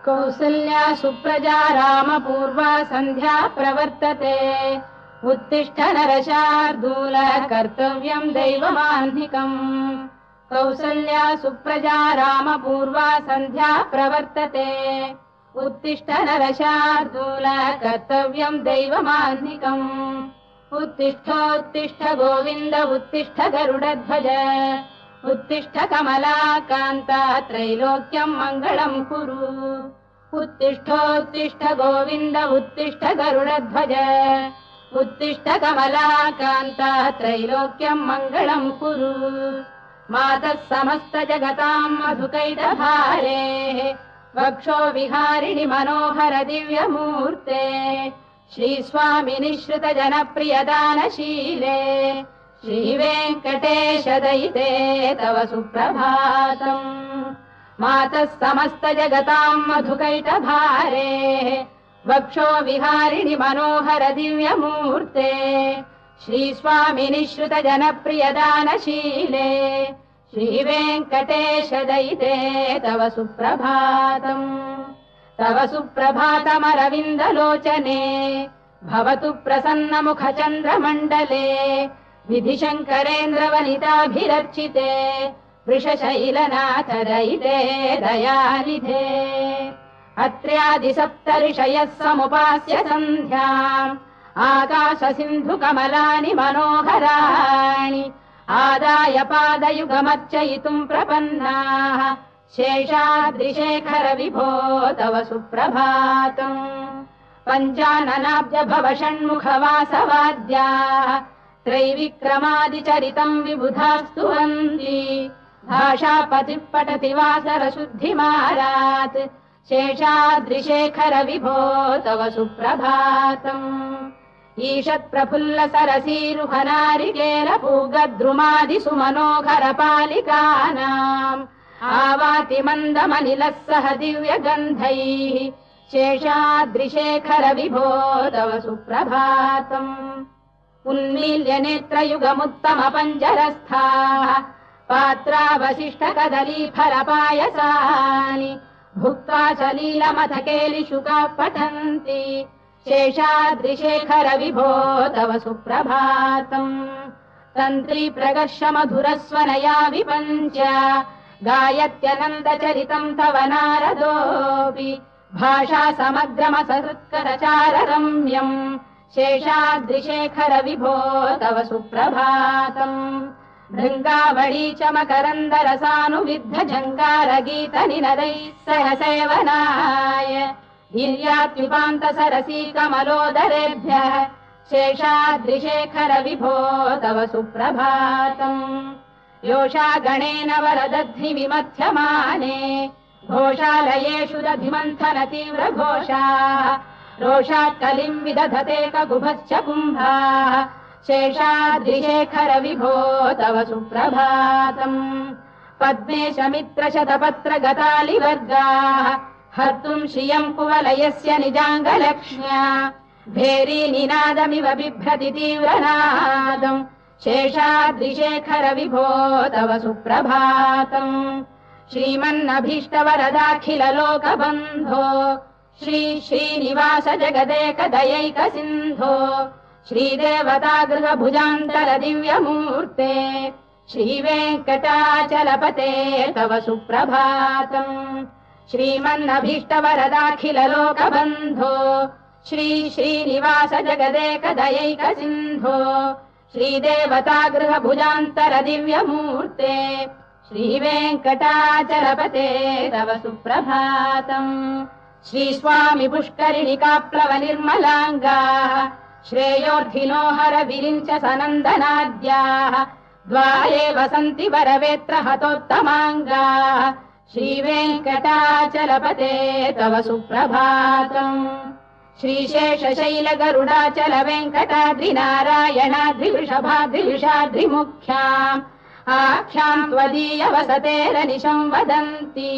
कौसल्या सुप्रजा रामपूर्वा सन्ध्या प्रवर्तते उत्तिष्ठ नरशार्दूल कर्तव्यम् दैवमाह्निकम् कौसल्या सुप्रजा रामपूर्वा सन्ध्या प्रवर्तते उत्तिष्ठ नरशार्दूल कर्तव्यम् दैवमाह्निकम् उत्तिष्ठोत्तिष्ठ गोविन्द उत्तिष्ठ गरुडध्वज उत्तिष्ठ कमलाकान्ता त्रैलोक्यम् मङ्गलम् कुरु उत्तिष्ठोत्तिष्ठ गोविन्द उत्तिष्ठ गरुडध्वज उत्तिष्ठ कमलाकान्ता त्रैलोक्यम् मङ्गलम् कुरु मातः समस्त जगताम् मधुकैटभारेः वक्षो विहारिणि मनोहर दिव्यमूर्ते श्रीस्वामि निःश्रित जनप्रियदानशीले श्रीवेङ्कटेश दयिते तव सुप्रभातम् मातः समस्त जगताम् मधुकैटभारेः वक्षो विहारिणि मनोहर दिव्यमूर्ते श्रीस्वामि निःश्रित जनप्रियदानशीले श्रीवेङ्कटेश दयिते तव सुप्रभातम् तव सुप्रभातमरविन्दलोचने भवतु प्रसन्नमुखचन्द्रमण्डले विधिशङ्करेन्द्रवनिताभिरर्चिते वृषशैलनाथ दयिते दयानिधे अत्र्यादिसप्तऋषयः समुपास्य सन्ध्याम् आकाशसिन्धुकमलानि मनोहराणि आदाय पादयुगमर्चयितुम् प्रपन्नाः शेषाद्रिशेखर विभो तव सुप्रभातम् पञ्चाननाब्ज भव षण्मुखवासवाद्याः त्रैविक्रमादिचरितम् विबुधास्तुवन्ति भाषापतिः पठति वासरशुद्धिमारात् शेषाद्रिशेखर विभो तव सुप्रभातम् ईषत्प्रफुल्ल सरसीरुहनारिकेलपूगद्रुमादिसुमनोहरपालिकानाम् आवाति मन्दमनिलः सह दिव्यगन्धैः शेषाद्रिशेखर विभो तव सुप्रभातम् उन्मील्य नेत्रयुगमुत्तमपञ्जरस्थाः पात्रावशिष्टकदलीफलपायसानि भुक्त्वा सलीलमथकेलिशुकाः पठन्ति शेषाद्रिशेखर विभो तव सुप्रभातम् तन्त्री प्रगर्ष मधुरस्वनया विपञ्च गायत्यनन्दचरितम् तव नारदोऽपि भाषा समग्रमसहृत्करचाररम्यम् शेषाद्रिशेखर विभो तव सुप्रभातम् भृङ्गावळी च मकरन्दरसानुविद्ध जङ्गारगीतनिनदैः सह सेवनाय वीर्यात्युपान्त सरसी कमलोदरेभ्यः शेषाद्रिशेखर विभो तव सुप्रभातम् योषा गणेन वरदध्नि विमथ्यमाने घोषालयेषु दधिमन्थन तीव्र घोषाः रोषात् कलिम् विदधते ककुभश्च कुम्भाः शेषाद्रिशेखर विभो तव सुप्रभातम् पद्मेश मित्र शतपत्र गतालिवर्गाः हर्तुम् श्रियम् कुवलयस्य निजाङ्गलक्ष्म्या भेरी निनादमिव बिभ्रति तीव्रनादम् शेषाद्रिशेखर विभो तव सुप्रभातम् श्रीमन्नभीष्टवरदाखिल लोकबन्धो श्री श्रीनिवास जगदेक दयैक सिन्धो श्रीदेवतागृह भुजान्तर दिव्यमूर्ते श्रीवेङ्कटाचलपते तव सुप्रभातम् श्रीमन्नभीष्टवरदाखिल लोकबन्धो श्री श्रीनिवास जगदेक दयैक सिन्धो श्रीदेवतागृह भुजान्तर दिव्यमूर्ते श्रीवेङ्कटाचलपते तव सुप्रभातम् श्रीस्वामि पुष्करिणिकाप्लव निर्मलाङ्गाः श्रेयोर्धिनो हर विरिञ्च सनन्दनाद्याः द्वारे वसन्ति वरवेत्र हतोत्तमाङ्गाः श्रीवेङ्कटाचलपते तव सुप्रभातम् श्रीशेषशैल गरुडाचल वेङ्कटाद्रिनारायणाद्रिवृषभाद्रिवृषाद्रिमुख्याम् आख्याम् त्वदीय वसतेरनिशम् वदन्ति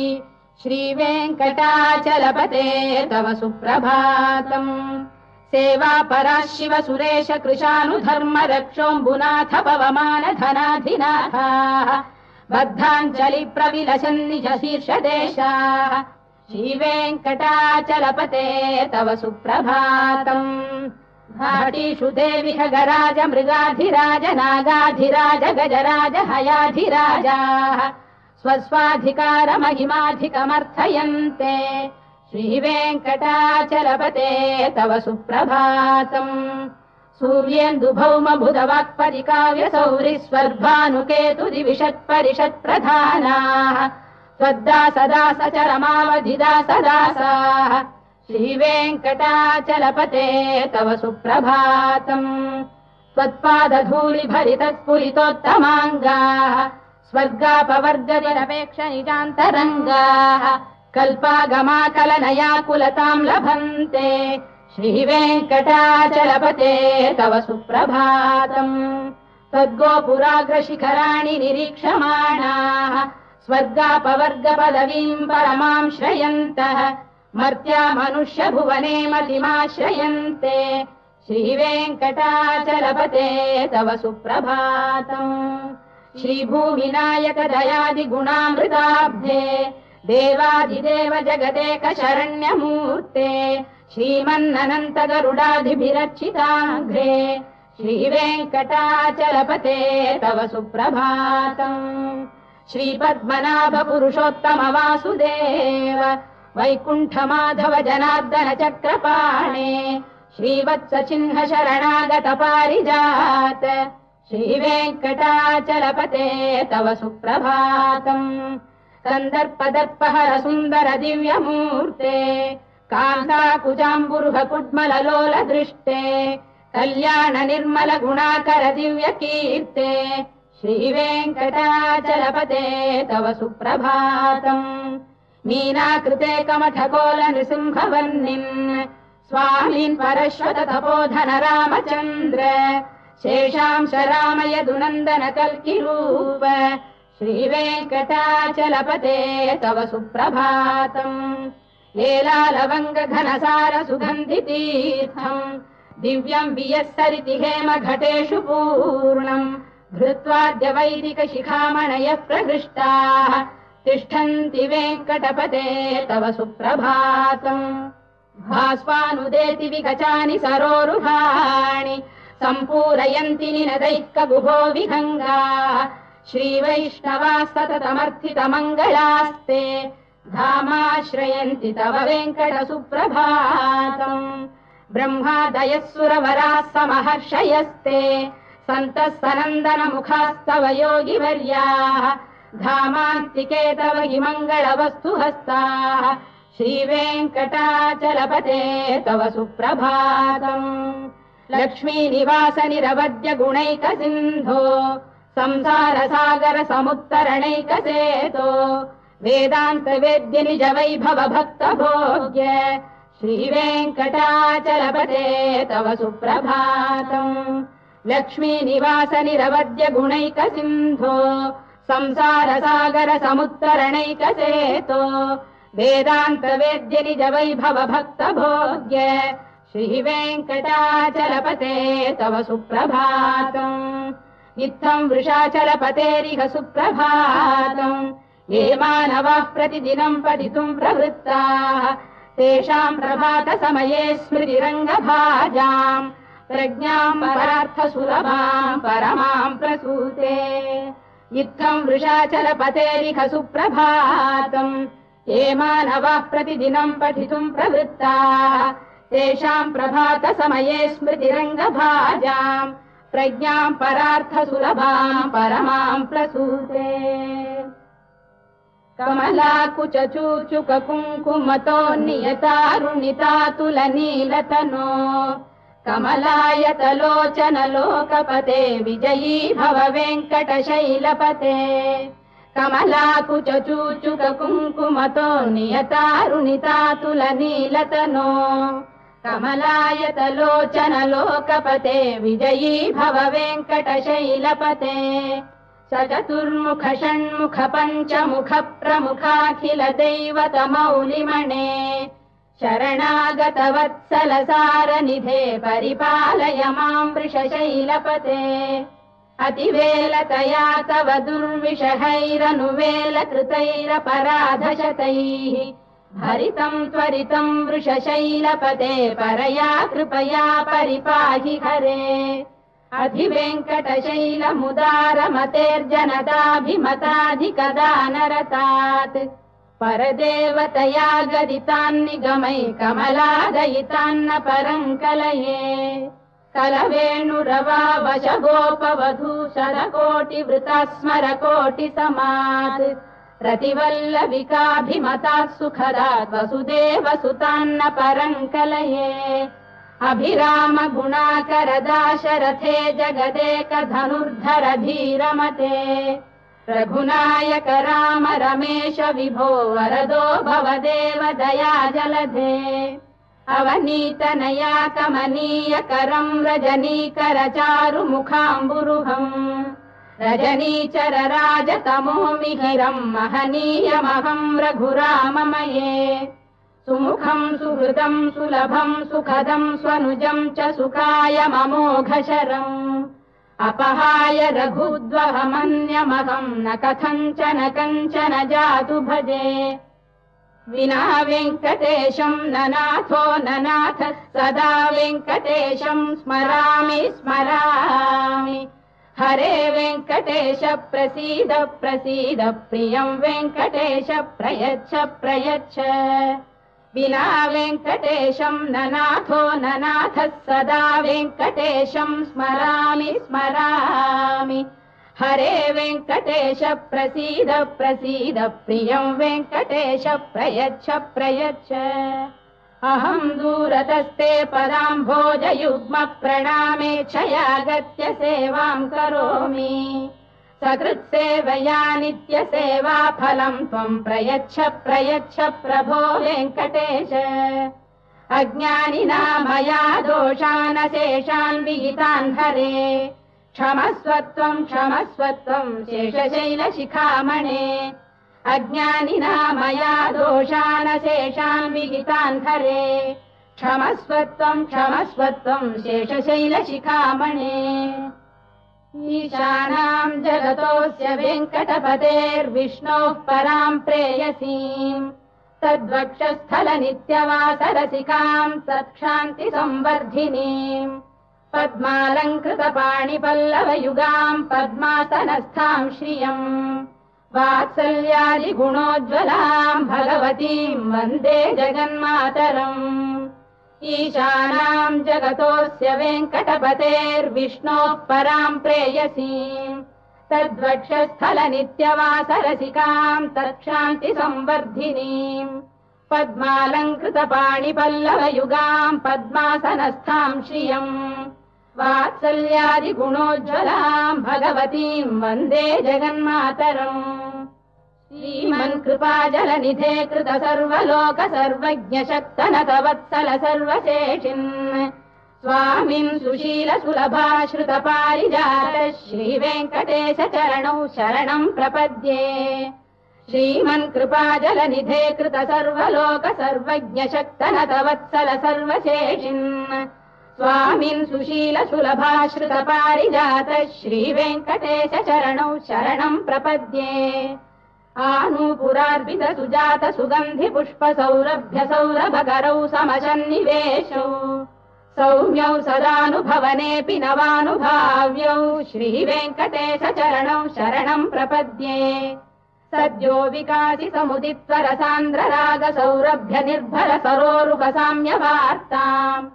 श्रीवेङ्कटाचलपते तव सुप्रभातम् सेवा परा शिव सुरेश कृशानुधर्म रक्षोऽम्बुनाथ पवमान धनाधिनाथाः बद्धाञ्जलि प्रविलसन् निज शीर्षदेशाः श्रीवेङ्कटाचलपते तव सुप्रभातम् घाटीषु देवि खगराज मृगाधिराज नागाधिराज गजराज हयाधिराजाः स्वस्वाधिकारमहिमाधिकमर्थयन्ते श्रीवेङ्कटाचलपते तव सुप्रभातम् सूर्येन्दुभौम बुधवाक्परिकाव्यसौरिस्वर्भानुकेतुदिविषत्परिषत्प्रधानाः त्वद्दासदासचरमावधिदासदासाः श्रीवेङ्कटाचलपते तव सुप्रभातम् त्वत्पादधूलिभरितस्फुरितोत्तमाङ्गाः स्वर्गापवर्गनिरपेक्ष निजान्तरङ्गाः कल्पागमाकलनयाकुलताम् लभन्ते श्रीवेङ्कटाचलपते तव सुप्रभातम् त्वद्गोपुराग्रशिखराणि निरीक्षमाणाः स्वर्गापवर्गपदवीम् परमाम् श्रयन्तः मर्त्या मनुष्य भुवने मतिमाश्रयन्ते श्रीवेङ्कटाचलपते तव सुप्रभातम् श्रीभूमिनायक दयादिगुणामृताब्धे देवादिदेव जगदेक शरण्यमूर्ते श्रीमन्ननन्त गरुडाधिभिरर्चिताङ्घ्रे श्रीवेङ्कटाचलपते तव सुप्रभातम् श्रीपद्मनाभ पुरुषोत्तम वासुदेव वैकुण्ठ माधव जनार्दन चक्रपाणे श्रीवत्स चिह्न शरणागत पारिजात श्रीवेङ्कटाचलपते तव सुप्रभातम् कन्दर्पदर्पहर सुन्दर दिव्यमूर्ते कान्ताकुजाम्बुरुह कुड्मललोल दृष्टे कल्याण निर्मल गुणाकर दिव्य कीर्ते श्रीवेङ्कटाचलपते तव सुप्रभातम् मीनाकृते कमठकोल नृसिंहवर्णिन् स्वामीन् परश्वत तपोधन रामचन्द्र शेषांश रामयदुनन्दन कल्किरूप श्रीवेङ्कटाचलपते तव सुप्रभातम् लीलालवङ्ग घनसार सुगन्धितीर्थम् दिव्यम् वियस्सरिति हेम घटेषु पूर्णम् धृत्वाद्य वैदिक शिखामणयः प्रहृष्टाः तिष्ठन्ति वेङ्कटपते तव सुप्रभातम् भास्वानुदेति विगचानि सरोरुहाणि सम्पूरयन्ति निनदैः कगुभो विहङ्गाः श्रीवैष्णवाः सततमर्थितमङ्गलास्ते धामाश्रयन्ति तव वेङ्कट सुप्रभातम् ब्रह्मादयः सुरवराः समहर्षयस्ते सन्तः सनन्दन मुखास्तव योगिवर्याः धामान्तिके तव हि मङ्गलवस्तु हस्ताः श्रीवेङ्कटाचलपते तव सुप्रभातम् लक्ष्मीनिवास निरवद्य गुणैक सिन्धो संसार सागर समुत्तरणैकसेतो वेदान्त वेद्य निज वैभव भक्त भोग्य श्रीवेङ्कटाचलपते तव सुप्रभातम् लक्ष्मीनिवास निरवद्य गुणैक सिन्धो संसार सागर समुत्तरणैकसेतो वेदान्त वेद्य निज वैभव भक्त भोग्य श्रीवेङ्कटाचलपते तव सुप्रभातम् इत्थम् वृषाचलपतेरिह सुप्रभातम् ये मानवाः प्रतिदिनम् पठितुम् प्रवृत्ताः तेषाम् प्रभात समये स्मृतिरङ्गभाजाम् प्रज्ञाम् परार्थसुलभाम् परमाम् प्रसूते इत्थम् वृषाचलपतेरिह सुप्रभातम् ये मानवाः प्रतिदिनम् पठितुम् प्रवृत्ताः तेषाम् प्रभात समये स्मृतिरङ्गभाजाम् प्रज्ञाम् परार्थसुलभाम् परमाम् प्रसूते कमलाकुचूचुक कुङ्कुमतो नियतारुणितातुलनीलतनो कमलायतलोचन लोकपते विजयी भव वेङ्कटशैलपते कमलाकुचूचुक कुङ्कुमतो नियतारुणितातुलनीलतनो कमलायतलोचन लोकपते विजयी भव वेङ्कटशैलपते सचतुर्मुख षण्मुख पञ्चमुख प्रमुखाखिल दैवतमौलिमणे शरणागत वत्सल सारनिधे परिपालय माम् वृषशैलपते अतिवेलतया तव दुर्विषहैरनुवेलकृतैरपराधशतैः भरितम् त्वरितम् वृषशैलपते परया कृपया परिपाहि हरे अधिवेङ्कटशैलमुदारमतेर्जनताभिमताधिकदानरतात् परदेवतया गदितान्निगमै कमलादयितान्न परम् कलये कलवेणुरवावशगोपवधू शरकोटिवृता स्मरकोटिसमात् रतिवल्लविकाभिमतात् सुखदात् वसुदेवसुतान्न परम् कलये अभिराम गुणाकरदाशरथे जगदेकधनुर्धर धीरमते रघुनायक राम रमेश विभो वरदो भवदेव दया जलधे अवनीतनया कमनीयकरम् रजनीकर चारुमुखाम्बुरुहम् रजनीचर राजतमो मिहिरम् महनीयमहम् रघुराममये सुमुखम् सुहृदम् सुलभम् सुखदम् स्वनुजम् च सुखायममोघशरम् अपहाय रघुद्वहमन्यमहम् न कथञ्चन कञ्चन जातु भजे विना वेङ्कटेशम् ननाथो ननाथ सदा वेङ्कटेशम् स्मरामि स्मरामि हरे वेङ्कटेश प्रसीद प्रसीद प्रियम् वेङ्कटेश प्रयच्छ प्रयच्छ विना वेङ्कटेशम् ननाथो ननाथ सदा वेङ्कटेशम् स्मरामि स्मरामि हरे वेङ्कटेश प्रसीद प्रसीद प्रियम् वेङ्कटेश प्रयच्छ प्रयच्छ अहम् दूरतस्ते पदाम्भोजयुग्म प्रणामेच्छयागत्य सेवाम् करोमि सकृत्सेवया नित्यसेवा फलम् त्वम् प्रयच्छ प्रयच्छ प्रभो वेङ्कटेश अज्ञानिना मया दोषानशेषान् विहितान् हरे क्षमस्वत्वम् शेषशैलशिखामणे अज्ञानिना मया दोषानशेषान् विहितान् हरे क्षमस्वत्वम् शेषशैलशिखामणे ईशानाम् जगतोऽस्य वेङ्कटपतेर्विष्णोः पराम् प्रेयसीम् तद्वक्षस्थलनित्यवासरसिकाम् तत्क्षान्तिसंवर्धिनीम् पद्मालङ्कृतपाणिपल्लवयुगाम् पद्मासनस्थाम् श्रियम् वात्सल्यादिगुणोज्ज्वलाम् भगवतीम् वन्दे जगन्मातरम् ईशानाम् जगतोऽस्य वेङ्कटपतेर्विष्णोः पराम् प्रेयसीम् तद्वक्षस्थलनित्यवासरसिकाम् तत्क्षान्तिसंवर्धिनीम् पद्मालङ्कृतपाणिपल्लवयुगाम् पद्मासनस्थाम् श्रियम् वात्सल्यादिगुणोज्ज्वलाम् भगवतीम् वन्दे जगन्मातरम् श्रीमन्कृपाजलनिधे कृत सर्वलोक सर्वज्ञ शक्तनतवत्सल सर्वशेषिन् स्वामिन् सुशील सुलभाश्रित पारिजात श्रीवेङ्कटेश चरणौ शरणम् प्रपद्ये श्रीमन्कृपाजलनिधे कृत सर्वलोक सर्वज्ञ शक्तनतवत्सल सर्वशेषिन् स्वामिन् सुशील सुलभाश्रित पारिजात श्रीवेङ्कटेश चरणौ शरणम् प्रपद्ये आनूपुरार्पित सुजात सुगन्धि पुष्प सौरभ्य सौरभकरौ समशन्निवेशौ सौम्यौ सदानुभवनेऽपि नवानुभाव्यौ श्रीवेङ्कटेश चरणौ शरणम् प्रपद्ये सद्यो विकासि समुदित्वर सान्द्र राग सौरभ्य निर्भर सरोरुह साम्यवार्ताम्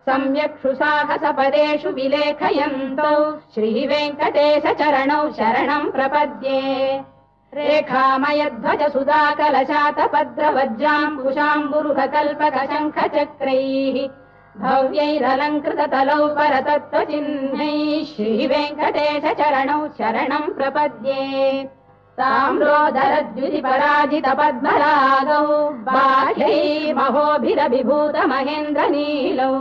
सम्यक्षु साहस पदेषु विलेखयन्तौ श्रीवेङ्कटेश चरणौ शरणम् प्रपद्ये रेखामयध्वज सुधाकलशातपद्रवज्राम्बुशाम्बुरुह कल्पक शङ्ख चक्रैः भव्यैरलङ्कृततलौ परतत्त्वचिह्नैः श्रीवेङ्कटेश चरणौ शरणम् प्रपद्ये ताम्रोदरद्युतिपराजित पद्मरागौ बाह्यै महोभिरभिभूत महेन्द्रनीलौ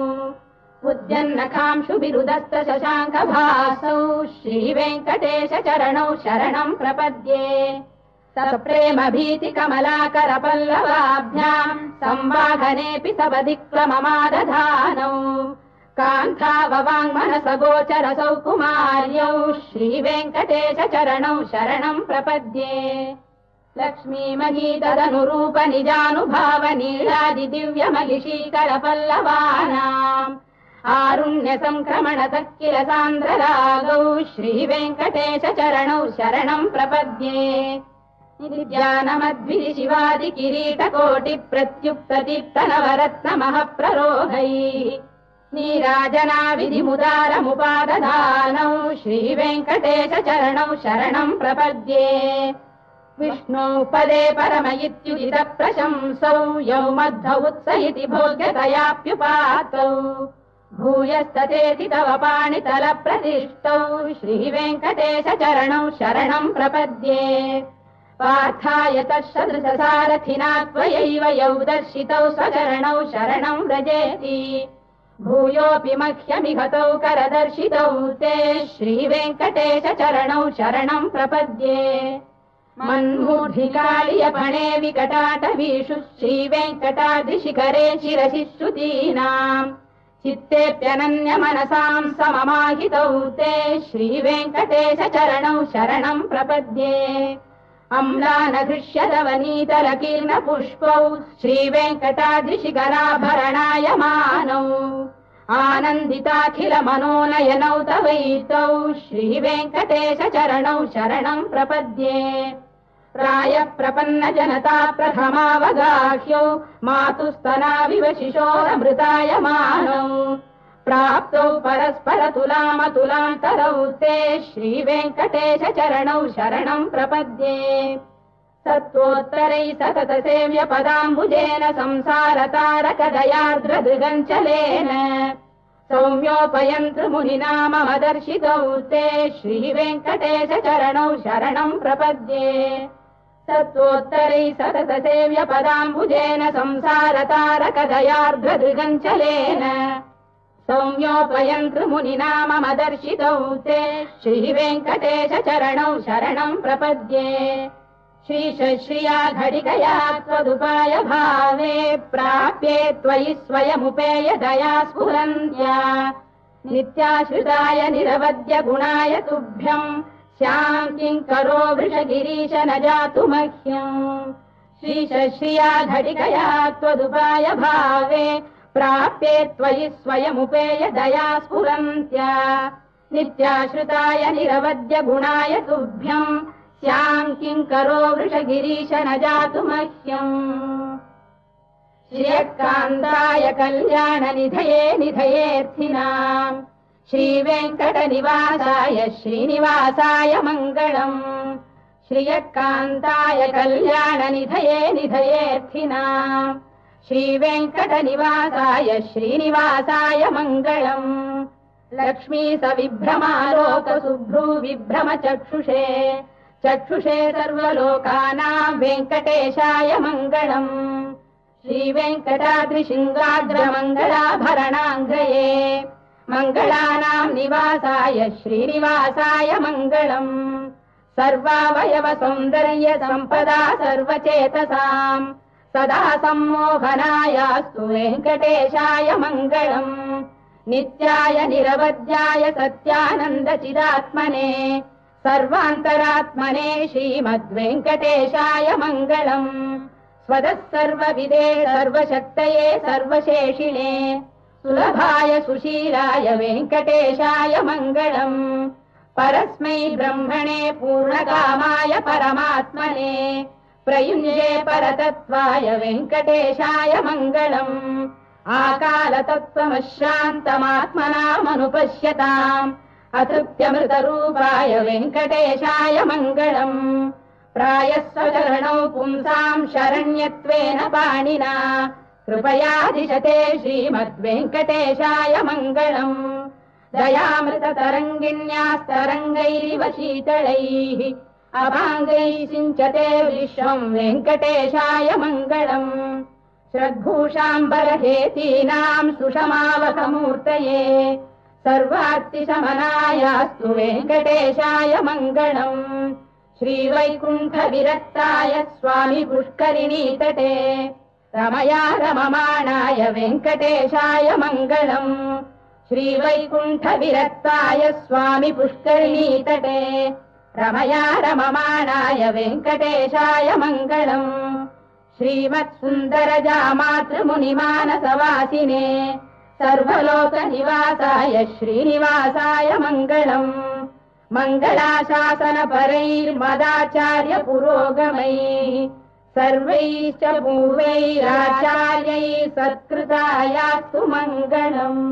उद्यन्नखांशुभिरुदस्त शशाङ्कभासौ श्रीवेङ्कटेश चरणौ शरणम् प्रपद्ये सप्रेम भीति कमलाकर पल्लवाभ्याम् संवाहनेऽपि सबदिक्क्रममादधानौ कान्ताववाङ्मनसगोचरसौ कुमार्यौ श्रीवेङ्कटेशचरणौ शरणम् प्रपद्ये लक्ष्मीमहीतदनुरूप निजानुभावनीलादिदिव्यमहिषीकरपल्लवानाम् आरुण्यसङ्क्रमणतः किल सान्द्ररागौ श्रीवेङ्कटेशचरणौ शरणम् प्रपद्ये नित्यानमद्विरिशिवादिकिरीटकोटिप्रत्युक्तदीप्तनवरत्नमः प्ररोहैः नीराजनाविधिमुदारमुपादधानौ श्रीवेङ्कटेशचरणौ शरणम् प्रपद्ये विष्णौ पदे परम इत्युदितप्रशंसौ यौ मद्धौ उत्स इति भोग्यतयाप्युपातौ भूयस्ततेति तव पाणितलप्रतिष्ठौ श्रीवेङ्कटेशचरणौ शरणम् प्रपद्ये पार्थाय तत्सदृशसारथिना त्वयैव यौ दर्शितौ स्वचरणौ शरणम् व्रजेति भूयोऽपि मह्यमिहतौ करदर्शितौ ते श्रीवेङ्कटेशचरणौ शरणम् प्रपद्ये मन्मूर्धिकालियपणे विकटाटवीषु श्रीवेङ्कटाद्रिशिखरे शिरसि श्रुतीनाम् चित्तेऽप्यनन्यमनसाम् सममाहितौ ते श्रीवेङ्कटेशचरणौ शरणम् प्रपद्ये अम्लानघृष्यदवनीतलकीर्णपुष्पौ श्रीवेङ्कटाद्रिशिखराभरणायमानौ आनन्दिताखिलमनोनयनौ तवैतौ श्रीवेङ्कटेशचरणौ शरणम् प्रपद्ये प्रायः प्रपन्नजनता प्रथमावगाह्यौ मातुस्तनाविव शिशोरमृतायमानौ प्राप्तौ परस्परतुलामतुलान्तरौ ते श्रीवेङ्कटेशचरणौ शरणम् प्रपद्ये सत्त्वोत्तरैः सततसेव्यपदाम्बुजेन संसारतारकदयार्द्रदृगञ्चलेन सौम्योपयन्तृमुनिना मम दर्शितौ ते श्रीवेङ्कटेशचरणौ शरणम् प्रपद्ये सत्त्वोत्तरैः सततसेव्यपदाम्बुजेन संसारतारकदयार्द्रदृगञ्चलेन सौम्योपयन्तृमुनिना मम दर्शितौ ते श्रीवेङ्कटेशचरणौ शरणम् प्रपद्ये श्रीशश्रिया घटिकया त्वदुपाय भावे प्राप्ये त्वयि स्वयमुपेय दया स्फुरन्त्या नित्याश्रिताय निरवद्य गुणाय तुभ्यम् स्याम् किङ्करो वृषगिरीश न जातु मह्यम् श्रीशश्रिया घटिकया त्वदुपाय भावे प्राप्ये त्वयि स्वयमुपेय दया स्फुरन्त्या नित्याश्रिताय निरवद्य गुणाय तुभ्यम् स्याम् किङ्करो वृषगिरीश न जातु मह्यम् श्रियकान्ताय कल्याणनिधये निधयेऽर्थिनाम् श्रीवेङ्कटनिवासाय श्रीनिवासाय मङ्गलम् श्रियकान्ताय कल्याणनिधये निधयेऽर्थिनाम् श्रीवेङ्कटनिवासाय श्रीनिवासाय मङ्गलम् लक्ष्मी सविभ्रमालोकसुभ्रू विभ्रमचक्षुषे चक्षुषे सर्वलोकानाम् वेङ्कटेशाय मङ्गलम् श्रीवेङ्कटाद्रिशृङ्गाग्रमङ्गलाभरणाङ्गये मङ्गलानाम् निवासाय श्रीनिवासाय मङ्गलम् सर्वावयव सौन्दर्य सम्पदा सर्वचेतसाम् सदा सम्मोहनायास्तु वेङ्कटेशाय मङ्गलम् नित्याय निरवध्याय सत्यानन्दचिदात्मने सर्वान्तरात्मने श्रीमद्वेङ्कटेशाय मङ्गलम् स्वतः सर्वविदे सर्वशक्तये सर्वशेषिणे सुलभाय सुशीलाय वेङ्कटेशाय मङ्गलम् परस्मै ब्रह्मणे पूर्णकामाय परमात्मने प्रयुञ्जे परतत्त्वाय वेङ्कटेशाय मङ्गलम् आकालतत्त्वमश्रान्तमात्मनामनुपश्यताम् अतृप्त्यमृतरूपाय वेङ्कटेशाय मङ्गलम् प्रायः स्वचरणौ पुंसाम् शरण्यत्वेन पाणिना कृपयाधिशते श्रीमद्वेङ्कटेशाय मङ्गलम् दयामृततरङ्गिण्यास्तरङ्गैरिव शीतलैः अभाङ्गैः सिञ्चते विश्वम् वेङ्कटेशाय मङ्गलम् श्रद्भूषाम्बरहेतीनाम् सुषमावकमूर्तये सर्वार्तिशमनायास्तु वेङ्कटेशाय मङ्गलम् श्रीवैकुण्ठविरक्ताय स्वामि पुष्करिणीतटे रमया रममाणाय वेङ्कटेशाय मङ्गलम् श्रीवैकुण्ठविरक्ताय स्वामि पुष्करिणीतटे रमया रममाणाय वेङ्कटेशाय मङ्गलम् श्रीमत्सुन्दरजामातृमुनिमानसवासिने सर्वलोकनिवासाय श्रीनिवासाय मङ्गलम् मङ्गलाशासनपरैर्मदाचार्य पुरोगमैः सर्वैश्च पूर्वैराचार्यैः सत्कृतायास्तु मङ्गलम्।